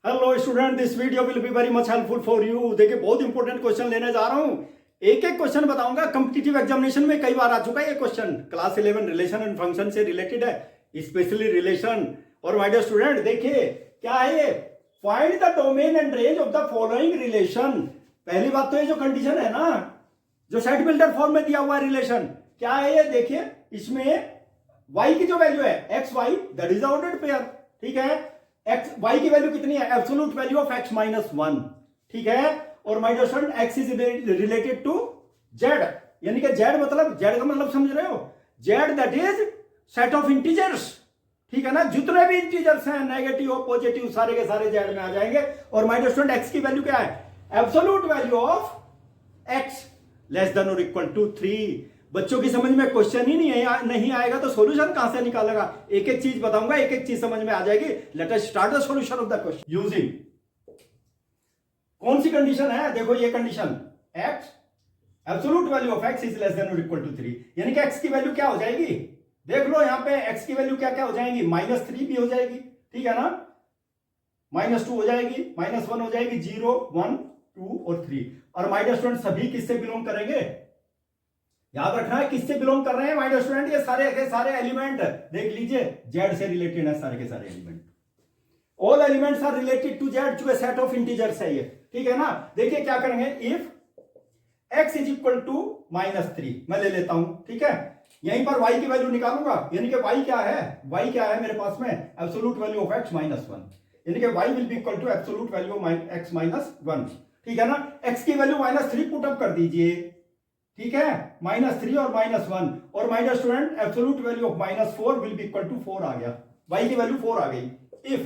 Hello student, this video will be very much helpful for you. देखिए बहुत important question लेने जा रहा हूं। एक एक क्वेश्चन बताऊंगा। कॉम्पिटिटिव एग्जामिनेशन में कई बार आ चुका है ये question. Class 11 relation and function से रिलेटेड है, स्पेशली रिलेशन। और माय डियर स्टूडेंट, देखिए क्या है ये, find the domain and range of the following relation. पहली बात तो ये जो कंडीशन है ना, जो सेट बिल्डर फॉर्म में दिया हुआ रिलेशन, क्या है ये देखिए। इसमें y की जो वैल्यू है X Y, that is ordered pair. ठीक है, एक्स वाई की वैल्यू कितनी है, absolute value of x minus one. ठीक है, और my dear student x is related to z, यानी कि z मतलब, z का मतलब समझ रहे हो, z that is set of integers. ठीक है ना, जितने भी इंटीजर्स हैं नेगेटिव और पॉजिटिव सारे के सारे z में आ जाएंगे। और माय डियर स्टूडेंट x की वैल्यू क्या है, absolute value of x less than और इक्वल टू 3। बच्चों की समझ में क्वेश्चन ही नहीं आएगा तो सॉल्यूशन कहां से निकालेगा। एक एक चीज बताऊंगा, एक एक चीज समझ में आ जाएगी। Late us start the solution of the question using कौन सी कंडीशन है, देखो ये condition x absolute value of x is less than और इक्वल टू 3, यानी कि x की वैल्यू क्या हो जाएगी, देख लो यहां पे x की वैल्यू क्या क्या हो जाएगी, -3 भी हो जाएगी। ठीक है ना, -2 हो जाएगी, -1 हो जाएगी, 0 1 2 और 3। और माय डियर स्टूडेंट सभी किससे बिलोंग करेंगे, याद रखना है किससे बिलोंग कर रहे हैं माय डियर स्टूडेंट, ये सारे के सारे एलिमेंट देख लीजिए z से रिलेटेड है, सारे के सारे element. All elements are related to z, जो सेट ऑफ इंटीजर्स है ये। ठीक है ना, देखिए क्या करेंगे, if x is equal to -3 मैं ले लेता हूं। ठीक है, यहीं पर y की वैल्यू निकालूंगा, यानी कि y क्या है मेरे पास में, absolute value of x minus 1, यानी कि y will be equal to absolute value of x minus 1। ठीक है ना, x की वैल्यू -3 पुट अप कर दीजिए। ठीक है, -3 और -1, और my dear student absolute value of -4 will be equal to 4 आ गया, y की वैल्यू 4 आ गई। इफ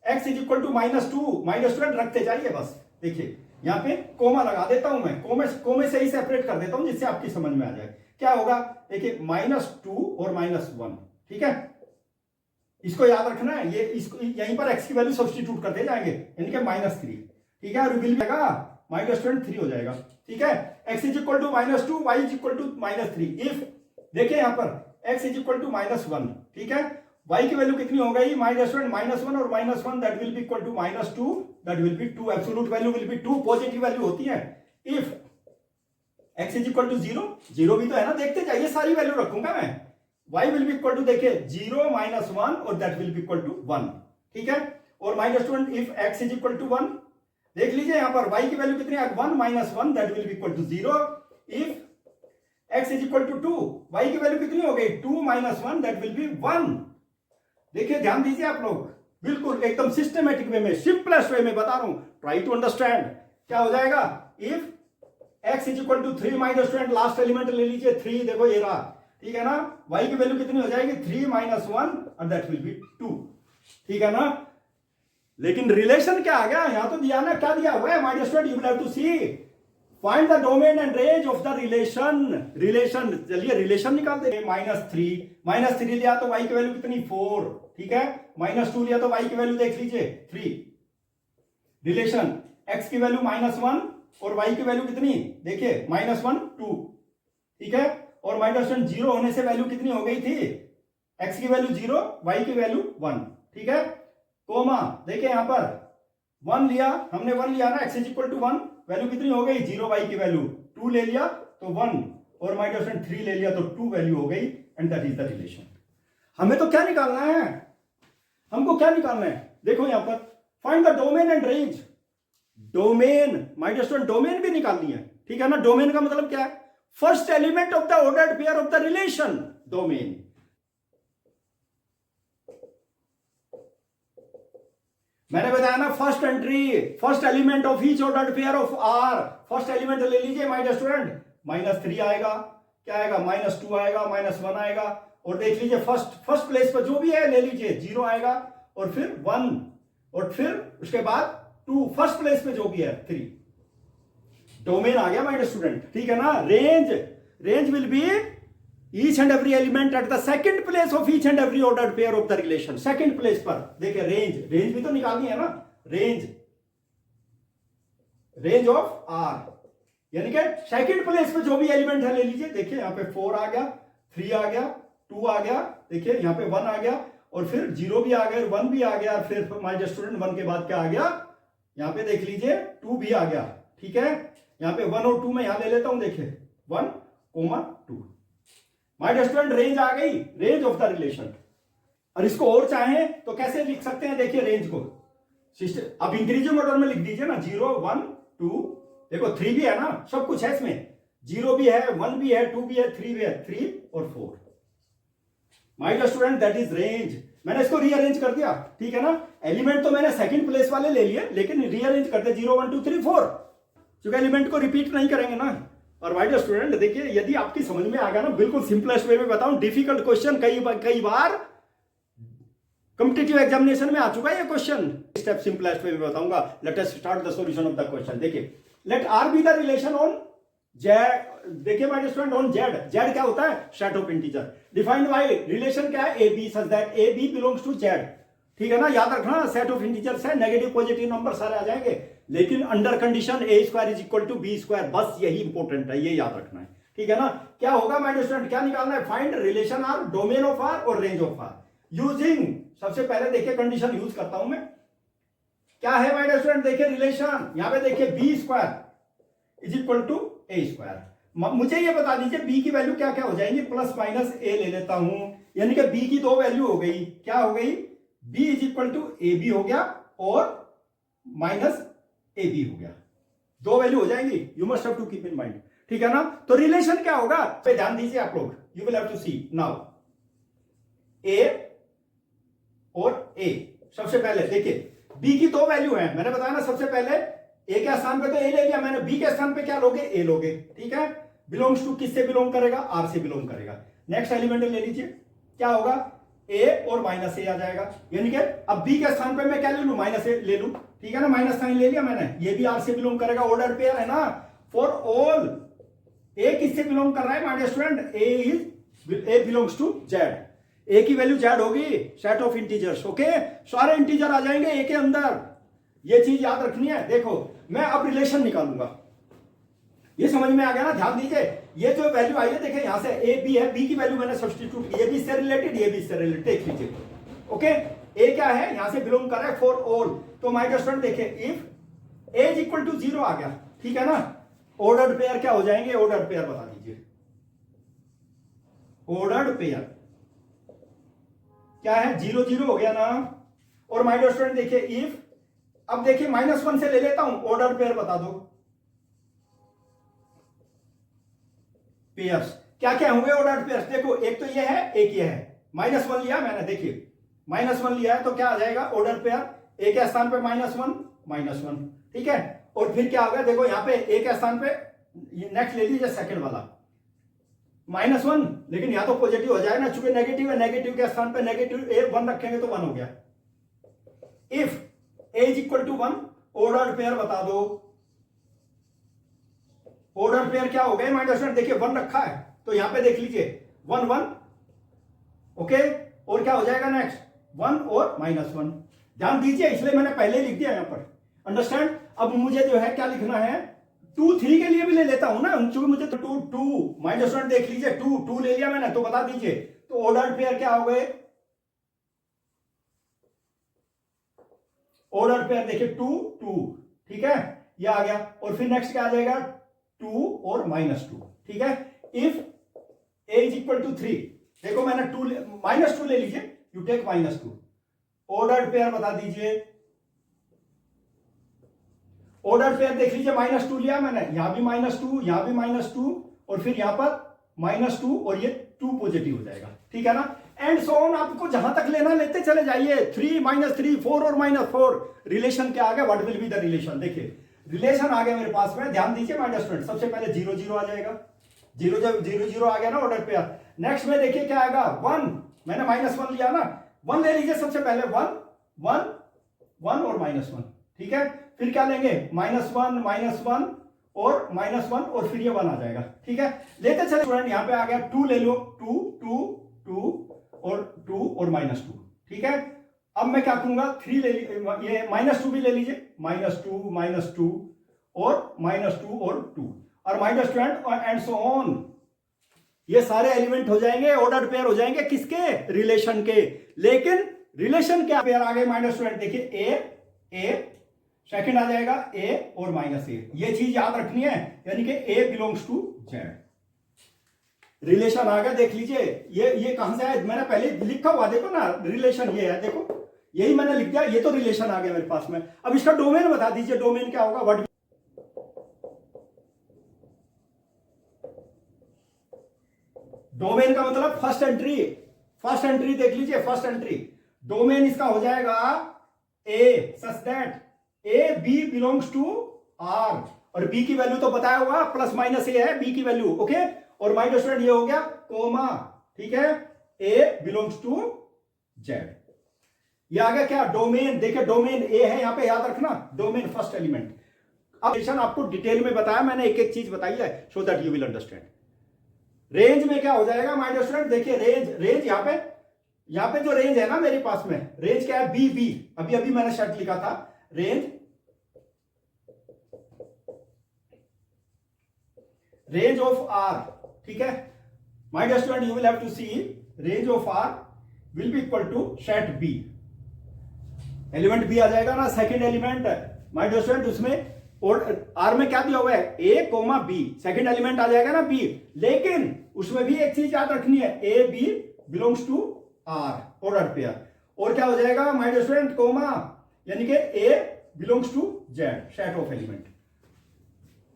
x is equal to -2, my dear student रखते जाइए बस। देखिए यहां पे कोमा लगा देता हूं मैं, कोमे से ही सेपरेट कर देता हूं जिससे आपकी समझ में आ जाए क्या होगा। देखिए -2 और -1, ठीक है, इसको याद रखना है, ये इसको यहीं पर x की वैल्यू सब्स्टिट्यूट करते जाएंगे, यानी कि -3। ठीक है, और विल जाएगा माय डियर स्टूडेंट 3 हो जाएगा। ठीक है, x is equal to -2, y is equal to -3। If देखिए यहां पर x इज इक्वल टू -1, ठीक है, y की वैल्यू कितनी हो गई माय डियर स्टूडेंट, -1 और -1 that will be equal to -2, that will be 2, absolute value will be 2, positive value होती है। If x is equal to 0, 0 भी तो है ना, देखते जाइए सारी वैल्यू रखूंगा मैं। y will be equal to देखिए 0 -1 और that will be equal to 1। ठीक है, और my dear student if x is equal to 1, देख लीजिए यहां पर y की वैल्यू कितनी है, 1 -1 that will be equal to 0। If x is equal to 2, y की वैल्यू कितनी हो गई, 2 -1 दैट विल बी 1। देखिए ध्यान दीजिए आप लोग, बिल्कुल एकदम सिस्टमैटिक वे में, सिंपलेस्ट वे में बता रहा हूं, ट्राई टू अंडरस्टैंड। क्या हो जाएगा, if x is equal to 3, my dear student last element ले लीजिए 3, देखो ये रहा। ठीक है ना, y की वैल्यू कितनी हो जाएगी, 3 -1 और दैट विल बी 2। ठीक है ना, लेकिन रिलेशन क्या आ गया, यहां तो दिया ना, क्या दिया हुआ है my dear student, you will have to see find the domain and range of the relation. चलिए रिलेशन निकालते हैं। -3 लिया तो y की वैल्यू कितनी, 4। ठीक है, -2 लिया तो y की वैल्यू देख लीजिए 3। रिलेशन x की वैल्यू -1 और y की वैल्यू कितनी, देखिए -1 2। ठीक है, और माय डियर स्टूडेंट 0 होने से वैल्यू कितनी हो गई थी, x की वैल्यू 0, y की वैल्यू 1। ठीक है, कोमा देखिए यहां पर 1 लिया हमने, 1 लिया ना, x is equal to 1, value कितनी हो गई 0, y की वैल्यू 2 ले लिया तो 1, और माय डियर फ्रेंड 3 ले लिया तो 2 वैल्यू हो गई, and that is the relation. हमें तो क्या निकालना है, हमको क्या निकालना है, देखो यहां पर find the domain and range. Domain my dear student, domain भी निकालनी है। ठीक है ना, डोमेन का मतलब क्या है, first element of the ordered pair of the relation, domain. मैंने बताया ना, first entry, first element of each ordered pair of R. First element ले लीजिए माय डियर स्टूडेंट, -3 आएगा, क्या आएगा, -2 आएगा, -1 आएगा, और देख लीजिए फर्स्ट प्लेस पर जो भी है ले लीजिए, 0 आएगा, और फिर 1, और फिर उसके बाद 2, फर्स्ट प्लेस पे जो भी है 3। डोमेन आ गया माय डियर स्टूडेंट। ठीक है ना, range will be each and every element at the second place of each and every ordered pair of the relation, second place पर। देखिए रेंज भी तो निकालनी है ना, रेंज ऑफ R, यानी कि सेकंड प्लेस पे जो भी एलिमेंट है ले लीजिए। देखिए यहां पे 4 आ गया, 3 आ गया, 2 आ गया, देखिए यहां पे 1 आ गया, और फिर 0 भी आ गया, 1 भी आ गया, फिर माय डियर स्टूडेंट 1 के बाद क्या आ गया, यहां पे देख लीजिए 2 भी आ गया। ठीक है, यहां पे 1 और 2 में यहां ले लेता हूं, देखिए 1, 2। माय डियर स्टूडेंट रेंज आ गई, रेंज ऑफ द रिलेशन। और इसको और चाहें तो कैसे लिख सकते हैं, देखिए रेंज को सिस्टम अब इंक्रीजिंग ऑर्डर में लिख दीजिए ना, 0, 1, 2, देखो 3 भी है ना, सब कुछ है इसमें, 0 भी है, 1 भी है, 2 भी है, 3 भी है, 3 और 4। My dear student that is range. मैंने इसको रीअरेंज कर दिया, ठीक है ना, एलिमेंट तो मैंने सेकंड प्लेस वाले ले लिए, लेकिन रीअरेंज करते 0, 1, 2, 3, 4, क्योंकि एलिमेंट को रिपीट नहीं करेंगे ना। और माय डियर स्टूडेंट देखिए, यदि आपकी समझ में आ गया ना, बिल्कुल सिंपलेस्ट वे में बताऊं, डिफिकल्ट क्वेश्चन कई बार कॉम्पिटिटिव एग्जामिनेशन में आ चुका है ये क्वेश्चन, स्टेप सिंपलेस्ट वे में बताऊंगा। Let us start the solution of the question. देखिए, let R be the relation on Z. देखिए my dear student, on Z, Z क्या होता है, set of integer. Defined by relation क्या है, A B such that A B belongs to Z. ठीक है ना, याद रखना, सेट ऑफ इंटीजर्स है, नेगेटिव पॉजिटिव नंबर सारे आ जाएंगे, लेकिन under condition A square is equal to be square, बस यही इंपॉर्टेंट है, ये याद रखना है। ठीक है ना, क्या होगा माय डियर स्टूडेंट, क्या निकालना है, find relation R, domain of R और रेंज ऑफ आर यूजिंग। सबसे पहले देखिए कंडीशन यूज करता हूं मैं, क्या है माय डियर स्टूडेंट, देखिए रिलेशन, यहां पे देखिए B square is equal to A square. मुझे ये बता दीजिए बी की वैल्यू क्या क्या हो जाएंगी, प्लस माइनस ए ले लेता हूं, यानी कि बी की 2 वैल्यू हो गई, क्या हो गई, B is equal to A B हो गया और माइनस ए बी हो गया, 2 वैल्यू हो जाएंगी, you must have to keep in mind. ठीक है ना, तो रिलेशन क्या होगा, पे ध्यान दीजिए आप लोग, you will have to see now A और ए। सबसे पहले देखिए बी की 2 वैल्यू है, मैंने बताया ना, सबसे पहले ए के स्थान पे तो ए ले लिया मैंने, बी के स्थान पे क्या लोगे, ए लोगे। ठीक है, बिलोंग्स टू किससे बिलोंग करेगा, आर से बिलोंग करेगा। नेक्स्ट एलिमेंट ले लीजिए, क्या होगा, ए और माइनस ए आ जाएगा, यानी कि अब बी के स्थान पे मैं क्या ले लूं, माइनस ए ले लूं। ठीक है ना, माइनस साइन ले लिया मैंने, ये भी आर से बिलोंग करेगा, ऑर्डर पेयर है ना, फॉर ऑल। ए किससे बिलोंग कर रहा है my dear student, A belongs to Z, A की वैल्यू जेड होगी, सेट ऑफ इंटीजर्स। ओके, सारे इंटीजर आ जाएंगे ए के अंदर, ये चीज याद रखनी है। देखो मैं अब रिलेशन निकालूंगा, ये समझ में आ गया ना, ध्यान दीजिए, ये जो वैल्यू आई है देखिए यहां से ए बी है, बी की वैल्यू मैंने सब्स्टिट्यूट की, ये भी इससे रिलेटेड, ये भी इससे रिलेटेड, देख लीजिए। ओके, ए क्या है, यहां से बिलोंग कर रहा है फॉर ऑल, तो माय डियर स्टूडेंट देखिए if A is equal to 0 आ गया, ठीक है ना, ऑर्डर्ड पेयर क्या हो जाएंगे, ऑर्डर्ड पेयर बता दीजिए, ऑर्डर्ड पेयर क्या है, 0, 0 हो गया ना। और माय डियर स्टूडेंट देखिए इफ, अब देखिए -1 से ले लेता हूं, ऑर्डर पेयर बता दो, पेयर्स क्या क्या होंगे ऑर्डर पेयर्स, देखो एक तो ये है, एक ये है, -1 लिया मैंने, देखिए -1 लिया है तो क्या आ जाएगा, ऑर्डर पेयर, ए के स्थान पे -1, ठीक है। और फिर क्या होगा, देखो यहां पे ए के स्थान पे, नेक्स्ट ले लीजिए सेकंड वाला, -1, लेकिन यहां तो पॉजिटिव हो जाएगा ना, चूंकि नेगेटिव है, नेगेटिव के स्थान पे नेगेटिव 1 रखेंगे तो 1 हो गया। If A is equal to 1, ordered pair बता दो, ऑर्डर पेयर क्या हो गए माय डियर स्टूडेंट, देखिए 1 रखा है तो यहां पे देख लीजिए 1, 1, ओके, और क्या हो जाएगा नेक्स्ट, 1 और -1, ध्यान दीजिए, इसलिए मैंने पहले लिख दिया यहां पर, अंडरस्टैंड। अब मुझे जो है क्या लिखना है, 2, 3 के लिए भी ले लेता हूं ना, क्योंकि मुझे तो 2 माय डियर स्टूडेंट देख लीजिए, 2 ले लिया मैंने, तो बता दीजिए, तो ऑर्डर पेयर क्या हो गए, ऑर्डर पेयर देखिए 2, 2, ठीक है, ये आ गया। और फिर नेक्स्ट क्या आ जाएगा, 2 और -2, ठीक है। If A is equal to 3, देखो मैंने -2 ले लीजिए, यू टेक -2, ऑर्डर पेयर बता दीजिए, ऑर्डर पेयर देख लीजिए, -2 लिया मैंने, यहां भी -2, यहां भी -2, और फिर यहां पर -2, और ये 2 पॉजिटिव हो जाएगा, ठीक है ना, एंड सो ऑन, आपको जहां तक लेना लेते चले जाइए, 3, -3, 4 और -4, रिलेशन क्या आ गया, what will be the relation, देखिए रिलेशन आ गया मेरे पास में, ध्यान दीजिए माय डियर स्टूडेंट, सबसे पहले 0, 0 आ जाएगा, 0, जब 0, 0 आ गया ना ऑर्डर पेयर, नेक्स्ट में देखिए क्या आएगा, 1, मैंने -1 लिया ना, 1 ले लीजिए सबसे पहले, 1, 1, 1 और -1, ठीक है। फिर क्या लेंगे, -1 और -1, और फिर ये 1 आ जाएगा, ठीक है। लेते चले स्टूडेंट, यहां पे आ गया 2 ले लो, 2, 2, 2 और 2 और -2, ठीक है। अब मैं क्या करूंगा, 3 ले ये -2 भी ले लीजिए, -2 और -2 और 2, और minus student and so on, ये सारे एलिमेंट हो जाएंगे, ऑर्डर पेयर हो जाएंगे किसके, रिलेशन के। लेकिन रिलेशन क्या पेयर आ गए माइनस स्टूडेंट, देखिए ए सेकंड आ जाएगा ए और माइनस ए, ये चीज याद रखनी है, यानी कि A belongs to Z. Relation आ गया, देख लीजिए ये कहां से है, मैंने पहले लिखा हुआ देखो ना, रिलेशन ये है, देखो यही मैंने लिख दिया, ये तो रिलेशन आ गया मेरे पास में। अब इसका डोमेन बता दीजिए, डोमेन क्या होगा, व्हाट डोमेन का मतलब फर्स्ट एंट्री, फर्स्ट एंट्री देख लीजिए, फर्स्ट एंट्री डोमेन इसका हो जाएगा A such that A B belongs to R, और बी की वैल्यू तो बताया हुआ प्लस माइनस ए है बी की वैल्यू, ओके। और माय डियर स्टूडेंट ये हो गया कोमा, ठीक है, ए बिलोंग्स टू जेड। ये आ गया क्या, डोमेन, देखिए डोमेन ए है यहां पे, याद रखना डोमेन फर्स्ट एलिमेंट। अब आपको डिटेल में बताया मैंने, एक एक चीज बताई है सो that you will understand. Range में क्या हो जाएगा माय डियर स्टूडेंट, देखिए रेंज यहां पे जो रेंज है ना मेरे पास में, रेंज क्या है, बी बी, अभी मैंने शर्ट लिखा था, रेंज ऑफ आर, ठीक है। My dear student you will have to see range of R will be equal to set B, element B आ जाएगा ना, second element my dear student, उसमें और आर में क्या दिया हुआ है, A comma B, second element आ जाएगा ना बी, लेकिन उसमें भी एक चीज याद रखनी है, A B belongs to R order pair, और क्या हो जाएगा माय डियर स्टूडेंट कोमा, यानी कि A belongs to Z, set of element.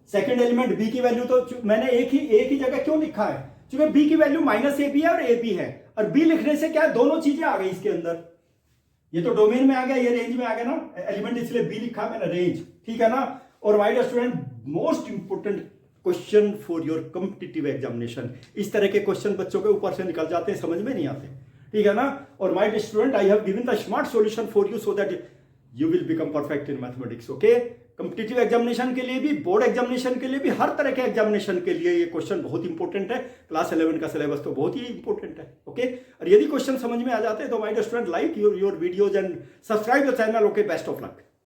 Second element B की वैल्यू तो मैंने एक ही जगह क्यों लिखा है, क्योंकि बी की वैल्यू माइनस ए बी है और ए बी है, और बी लिखने से क्या है, दोनों चीजें आ गई इसके अंदर, ये तो डोमेन में आ गया, ये रेंज में आ गया ना, एलिमेंट इसलिए बी लिखा मैंने रेंज, ठीक है ना। और my dear student most important question for your competitive examination, इस तरह के क्वेश्चन बच्चों के ऊपर से निकल जाते हैं, समझ में नहीं आते, ठीक है ना। और my dear student I have given the smart solution for you so that you will become perfect in mathematics, okay. Competitive examination के लिए भी, बोर्ड एग्जामिनेशन के लिए भी, हर तरह के एग्जामिनेशन के लिए ये क्वेश्चन बहुत इंपॉर्टेंट है, क्लास 11 का सिलेबस तो बहुत ही इंपॉर्टेंट है, ओके। और यदि क्वेश्चन समझ में आ जाते हैं तो my dear student like your videos and subscribe the channel, okay. Best of luck.